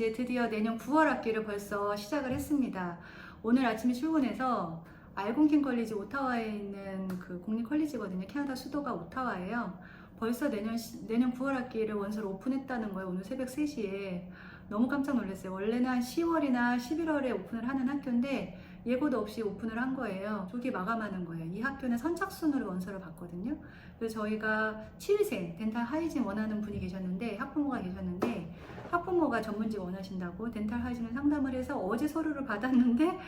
이제 드디어 내년 9월 학기를 벌써 시작을 했습니다. 오늘 아침에 출근해서 알곤킨 컬리지 오타와에 있는 그 공립 컬리지거든요. 캐나다 수도가 오타와예요. 벌써 내년 9월 학기를 원서를 오픈했다는 거예요. 오늘 새벽 3시에. 너무 깜짝 놀랐어요. 원래는 한 10월이나 11월에 오픈을 하는 학교인데 예고도 없이 오픈을 한 거예요. 조기 마감하는 거예요. 이 학교는 선착순으로 원서를 받거든요. 그래서 저희가 취일생 덴탈 하이진 원하는 분이 계셨는데 학부모가 계셨는데 학부모가 전문직 원하신다고 덴탈 하이진을 상담을 해서 어제 서류를 받았는데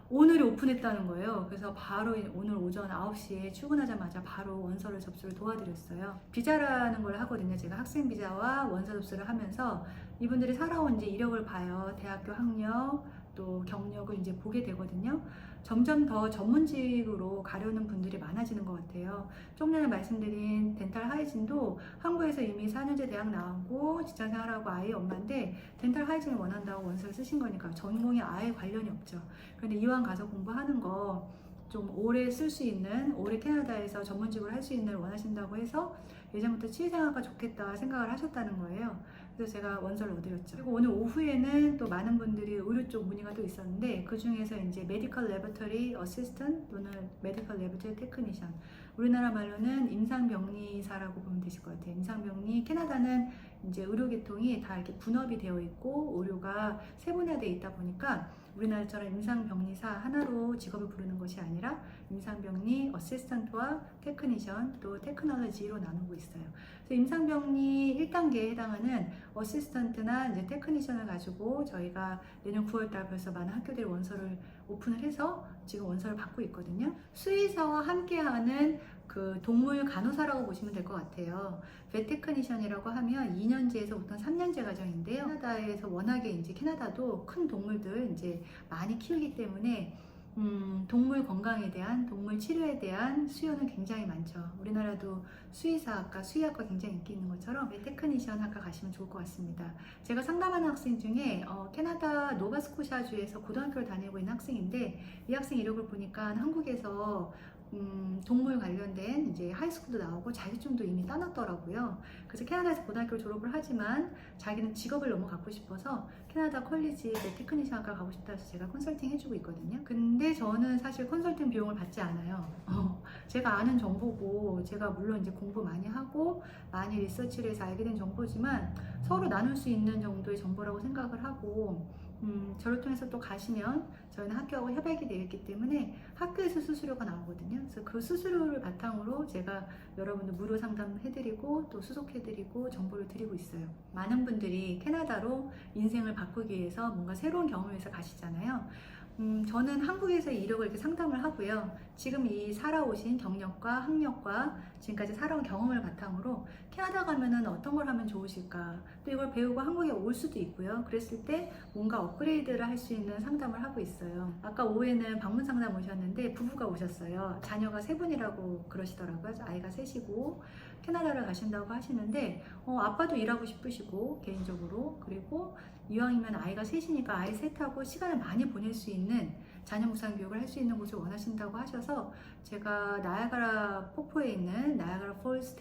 오늘이 오픈했다는 거예요. 그래서 바로 오늘 오전 9시에 출근하자마자 바로 원서를 접수를 도와드렸어요. 비자라는 걸 하거든요. 제가 학생 비자와 원서 접수를 하면서 이분들이 살아온 이제 이력을 봐요. 대학교 학력, 또 경력을 이제 보게 되거든요. 점점 더 전문직으로 가려는 분들이 많아지는 것 같아요. 좀 전에 말씀드린 덴탈 하이진도 한국에서 이미 4년제 대학 나오고 직장생활하고 아이 엄마인데 덴탈 하이진을 원한다고 원서를 쓰신 거니까 전공에 아예 관련이 없죠. 그런데 이왕 가서 공부하는 거 좀 오래 쓸 수 있는, 오래 캐나다에서 전문직으로 할 수 있는 걸 원하신다고 해서 예전부터 취미생활가 좋겠다 생각을 하셨다는 거예요. 그래서 제가 원서를 얻드렸죠. 그리고 오늘 오후에는 또 많은 분들이 의료 쪽 문의가 또 있었는데 그 중에서 이제 메디컬 레버터리 어시스턴트 또는 메디컬 레버터리 테크니션, 우리나라 말로는 임상병리사라고 보면 되실 것 같아요. 임상병리, 캐나다는 이제 의료계통이 다 이렇게 분업이 되어 있고 의료가 세분화되어 있다 보니까 우리나라처럼 임상병리사 하나로 직업을 부르는 것이 아니라 임상병리, 어시스턴트와 테크니션, 또 테크놀로지로 나누고 있어요. 그래서 임상병리 1단계에 해당하는 어시스턴트나 이제 테크니션을 가지고 저희가 내년 9월달 벌써 많은 학교들이 원서를 오픈을 해서 지금 원서를 받고 있거든요. 수의사와 함께하는 그 동물 간호사라고 보시면 될 것 같아요. 벳 테크니션이라고 하면 2년제에서부터 3년제 과정인데요. 캐나다에서 워낙에 이제 캐나다도 큰 동물들 이제 많이 키우기 때문에 동물 건강에 대한, 동물 치료에 대한 수요는 굉장히 많죠. 우리나라도 수의사학과, 수의학과 굉장히 인기 있는 것처럼 테크니션 학과 가시면 좋을 것 같습니다. 제가 상담하는 학생 중에 캐나다 노바스코샤주에서 고등학교를 다니고 있는 학생인데 이 학생 이력을 보니까 한국에서 동물 관련된 이제 하이스쿨도 나오고 자격증도 이미 따놨더라고요. 그래서 캐나다에서 고등학교를 졸업을 하지만 자기는 직업을 너무 갖고 싶어서 캐나다 컬리지 테크니션 학과 가고 싶다 해서 제가 컨설팅 해주고 있거든요. 근데 저는 사실 컨설팅 비용을 받지 않아요. 제가 아는 정보고 제가 물론 이제 공부 많이 하고 많이 리서치를 해서 알게 된 정보지만 서로 나눌 수 있는 정도의 정보라고 생각을 하고 저를 통해서 또 가시면 저희는 학교하고 협약이 되어 있기 때문에 학교에서 수수료가 나오거든요. 그래서 그 수수료를 바탕으로 제가 여러분들 무료 상담해드리고 또 수속해드리고 정보를 드리고 있어요. 많은 분들이 캐나다로 인생을 바꾸기 위해서 뭔가 새로운 경험을 위해서 가시잖아요. 저는 한국에서 이력을 이렇게 상담을 하고요. 지금 이 살아오신 경력과 학력과 지금까지 살아온 경험을 바탕으로 캐나다 가면은 어떤 걸 하면 좋으실까, 또 이걸 배우고 한국에 올 수도 있고요. 그랬을 때 뭔가 업그레이드를 할 수 있는 상담을 하고 있어요. 아까 오후에는 방문 상담 오셨는데 부부가 오셨어요. 자녀가 3분이라고 그러시더라고요. 아이가 3이고 캐나다를 가신다고 하시는데 아빠도 일하고 싶으시고 개인적으로, 그리고 이왕이면 아이가 3이니까 아이 셋하고 시간을 많이 보낼 수 있는 자녀 무상 교육을 할 수 있는 곳을 원하신다고 하셔서 제가 나야가라 폭포에 있는 나야가라 폴스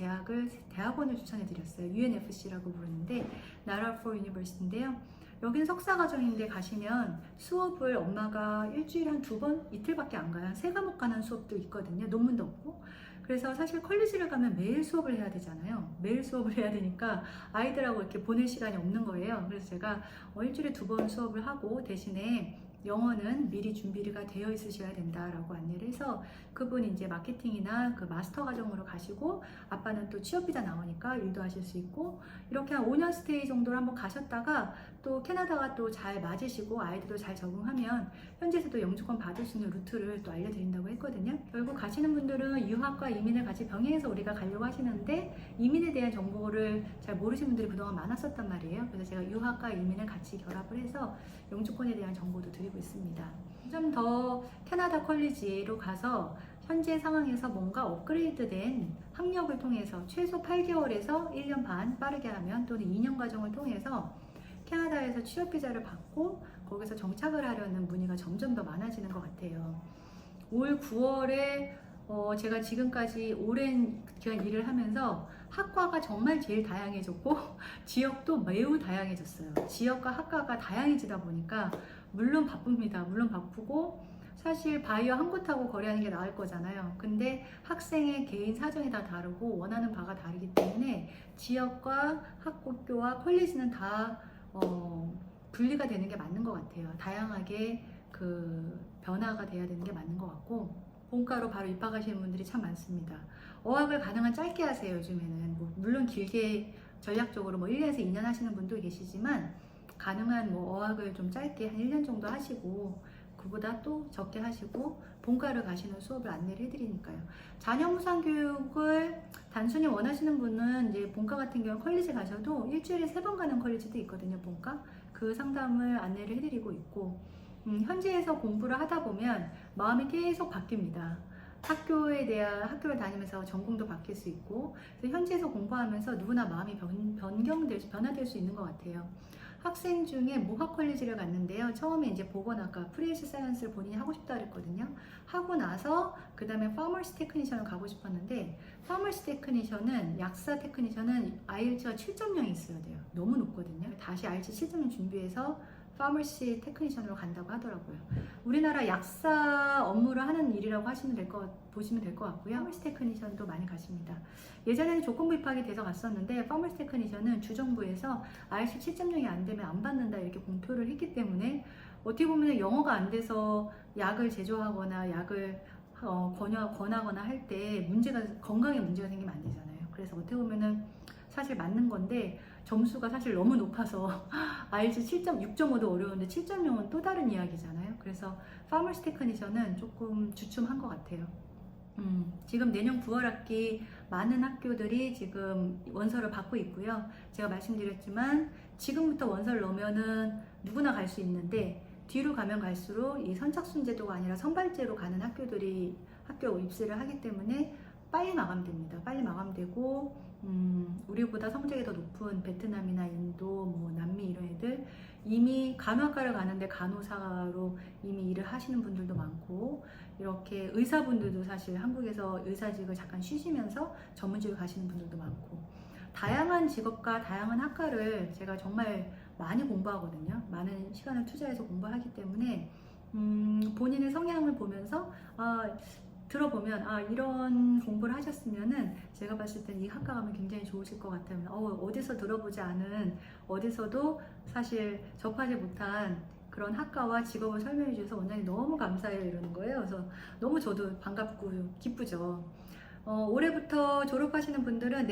대학원을 추천해 드렸어요. UNFC라고 부르는데 나야가라 폴 유니버시티인데요. 여긴 석사과정인데 가시면 수업을 엄마가 일주일에 한 2번, 이틀밖에 안 가요. 한 3과목 가는 수업도 있거든요. 논문도 없고. 그래서 사실 컬리지를 가면 매일 수업을 해야 되잖아요. 매일 수업을 해야 되니까 아이들하고 이렇게 보낼 시간이 없는 거예요. 그래서 제가 일주일에 2번 수업을 하고 대신에 영어는 미리 준비가 되어 있으셔야 된다라고 안내를 해서 그분이 이제 마케팅이나 그 마스터 과정으로 가시고 아빠는 또 취업비자 나오니까 일도 하실 수 있고 이렇게 한 5년 스테이 정도를 한번 가셨다가 또 캐나다가 또 잘 맞으시고 아이들도 잘 적응하면 현지에서도 영주권 받을 수 있는 루트를 또 알려드린다고 했거든요. 결국 가시는 분들은 유학과 이민을 같이 병행해서 우리가 가려고 하시는데 이민에 대한 정보를 잘 모르시는 분들이 그동안 많았었단 말이에요. 그래서 제가 유학과 이민을 같이 결합을 해서 영주권에 대한 정보도 드리고 있습니다. 좀 더 캐나다 컬리지로 가서 현재 상황에서 뭔가 업그레이드된 학력을 통해서 최소 8개월에서 1년 반 빠르게 하면 또는 2년 과정을 통해서 캐나다에서 취업비자를 받고 거기서 정착을 하려는 문의가 점점 더 많아지는 것 같아요. 올 9월에 제가 지금까지 오랜 기간 일을 하면서 학과가 정말 제일 다양해졌고 지역도 매우 다양해졌어요. 지역과 학과가 다양해지다 보니까 물론 바쁩니다. 물론 바쁘고 사실 바이오 한 곳하고 거래하는 게 나을 거잖아요. 근데 학생의 개인 사정이 다 다르고 원하는 바가 다르기 때문에 지역과 학교와 컬리지는 다 분리가 되는 게 맞는 것 같아요. 다양하게 그 변화가 돼야 되는 게 맞는 것 같고 본과로 바로 입학하시는 분들이 참 많습니다. 어학을 가능한 짧게 하세요. 요즘에는 물론 길게 전략적으로 1년에서 2년 하시는 분도 계시지만 가능한 어학을 좀 짧게 한 1년 정도 하시고 그보다 또 적게 하시고 본과를 가시는 수업을 안내를 해드리니까요. 자녀 무상 교육을 단순히 원하시는 분은 이제 본과 같은 경우 컬리지 가셔도 일주일에 3번 가는 컬리지도 있거든요. 본과 그 상담을 안내를 해드리고 있고 현지에서 공부를 하다 보면 마음이 계속 바뀝니다. 학교에 대한 학교를 다니면서 전공도 바뀔 수 있고 그래서 현지에서 공부하면서 누구나 마음이 변화될 수 있는 것 같아요. 학생 중에 모학 컬리지를 갔는데요. 처음에 이제 보건학과 프리헬스 사이언스를 본인이 하고 싶다 그랬거든요. 하고 나서 그 다음에 파머스 테크니션을 가고 싶었는데 파머스 테크니션은 약사 테크니션은 IELTS가 7.0이 있어야 돼요. 너무 높거든요. 다시 IELTS 7.0 준비해서 파머시 테크니션으로 간다고 하더라고요. 우리나라 약사 업무를 하는 일이라고 보시면 될 것 같고요. 파머시 테크니션도 많이 가십니다. 예전에는 조건부 입학이 돼서 갔었는데 파머시 테크니션은 주정부에서 IELTS 7.0이 안 되면 안 받는다 이렇게 공표를 했기 때문에 어떻게 보면 영어가 안 돼서 약을 제조하거나 약을 권하거나 할 때 건강에 문제가 생기면 안 되잖아요. 그래서 어떻게 보면은 사실 맞는 건데 점수가 사실 너무 높아서 IELTS 6.5도 어려운데 7.0은 또 다른 이야기잖아요. 그래서 파머시 테크니션은 조금 주춤한 것 같아요. 지금 내년 9월 학기 많은 학교들이 지금 원서를 받고 있고요. 제가 말씀드렸지만 지금부터 원서를 넣으면은 누구나 갈 수 있는데 뒤로 가면 갈수록 이 선착순 제도가 아니라 선발제로 가는 학교들이 학교 입시를 하기 때문에 빨리 마감됩니다. 빨리 마감되고 우리보다 성적이 더 높은 베트남이나 인도, 남미 이런 애들 이미 간호학과를 가는데 간호사로 이미 일을 하시는 분들도 많고 이렇게 의사분들도 사실 한국에서 의사직을 잠깐 쉬시면서 전문직을 가시는 분들도 많고 다양한 직업과 다양한 학과를 제가 정말 많이 공부하거든요. 많은 시간을 투자해서 공부하기 때문에 본인의 성향을 보면서 들어보면 이런 공부를 하셨으면은 제가 봤을 땐 이 학과 가면 굉장히 좋으실 것 같아요. 어디서 들어보지 않은 어디서도 사실 접하지 못한 그런 학과와 직업을 설명해 주셔서 원장님 너무 감사해요 이러는 거예요. 그래서 너무 저도 반갑고 기쁘죠. 올해부터 졸업하시는 분들은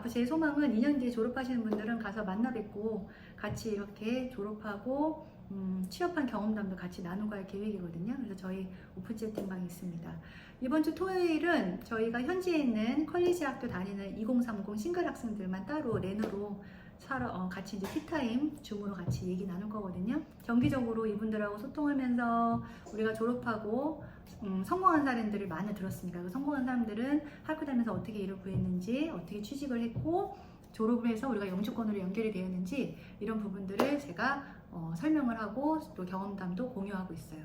제 소망은 2년 뒤에 졸업하시는 분들은 가서 만나 뵙고 같이 이렇게 졸업하고 취업한 경험담도 같이 나누고 할 계획이거든요. 그래서 저희 오픈 채팅방이 있습니다. 이번 주 토요일은 저희가 현지에 있는 컬리지 학교 다니는 2030 싱글 학생들만 따로 렌으로 같이 이제 티타임 줌으로 같이 얘기 나눌 거거든요. 정기적으로 이분들하고 소통하면서 우리가 졸업하고 성공한 사람들을 많이 들었습니다. 성공한 사람들은 학교 다니면서 어떻게 일을 구했는지, 어떻게 취직을 했고 졸업을 해서 우리가 영주권으로 연결이 되었는지 이런 부분들을 제가 설명을 하고 또 경험담도 공유하고 있어요.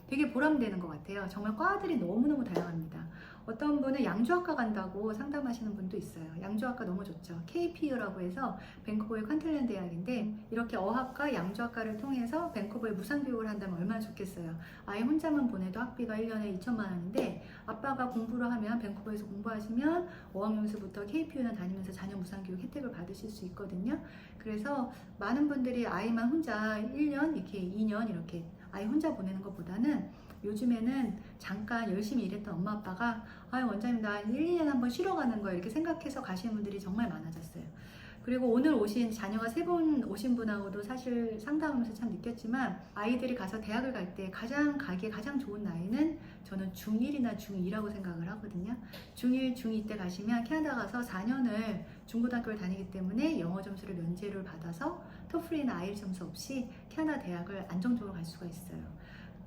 되게 보람되는 것 같아요. 정말 과들이 너무너무 다양합니다. 어떤 분은 양주학과 간다고 상담하시는 분도 있어요. 양주학과 너무 좋죠. KPU라고 해서 밴쿠버의 칸틀랜 대학인데 이렇게 어학과 양주학과를 통해서 밴쿠버에 무상교육을 한다면 얼마나 좋겠어요. 아이 혼자만 보내도 학비가 1년에 2천만 원인데 아빠가 공부를 하면 밴쿠버에서 공부하시면 어학연수부터 KPU나 다니면서 자녀 무상교육 혜택을 받으실 수 있거든요. 그래서 많은 분들이 아이만 혼자 1년, 이렇게 2년 이렇게 아이 혼자 보내는 것보다는 요즘에는 잠깐 열심히 일했던 엄마 아빠가 원장님 나 1, 2년에 한번 쉬러 가는 거야 이렇게 생각해서 가시는 분들이 정말 많아졌어요. 그리고 오늘 자녀가 3분 오신 분하고도 사실 상담하면서 참 느꼈지만 아이들이 가서 대학을 갈 때 가기에 가장 좋은 나이는 저는 중1이나 중2라고 생각을 하거든요. 중1, 중2 때 가시면 캐나다 가서 4년을 중고등학교를 다니기 때문에 영어 점수를 면제를 받아서 토플이나 아이엘 점수 없이 캐나다 대학을 안정적으로 갈 수가 있어요.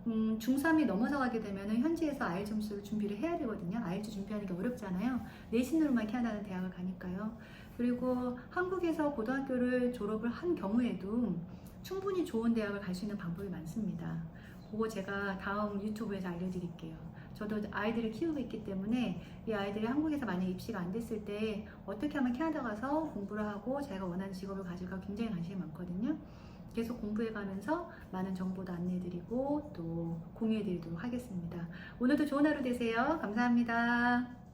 중3이 넘어서 가게 되면 현지에서 아이엘 점수를 준비를 해야 되거든요. 아이엘츠 준비하는 게 어렵잖아요. 내신으로만 캐나다 대학을 가니까요. 그리고 한국에서 고등학교를 졸업을 한 경우에도 충분히 좋은 대학을 갈 수 있는 방법이 많습니다. 그거 제가 다음 유튜브에서 알려드릴게요. 저도 아이들을 키우고 있기 때문에 이 아이들이 한국에서 만약 입시가 안 됐을 때 어떻게 하면 캐나다 가서 공부를 하고 자기가 원하는 직업을 가질까 굉장히 관심이 많거든요. 계속 공부해가면서 많은 정보도 안내해드리고 또 공유해드리도록 하겠습니다. 오늘도 좋은 하루 되세요. 감사합니다.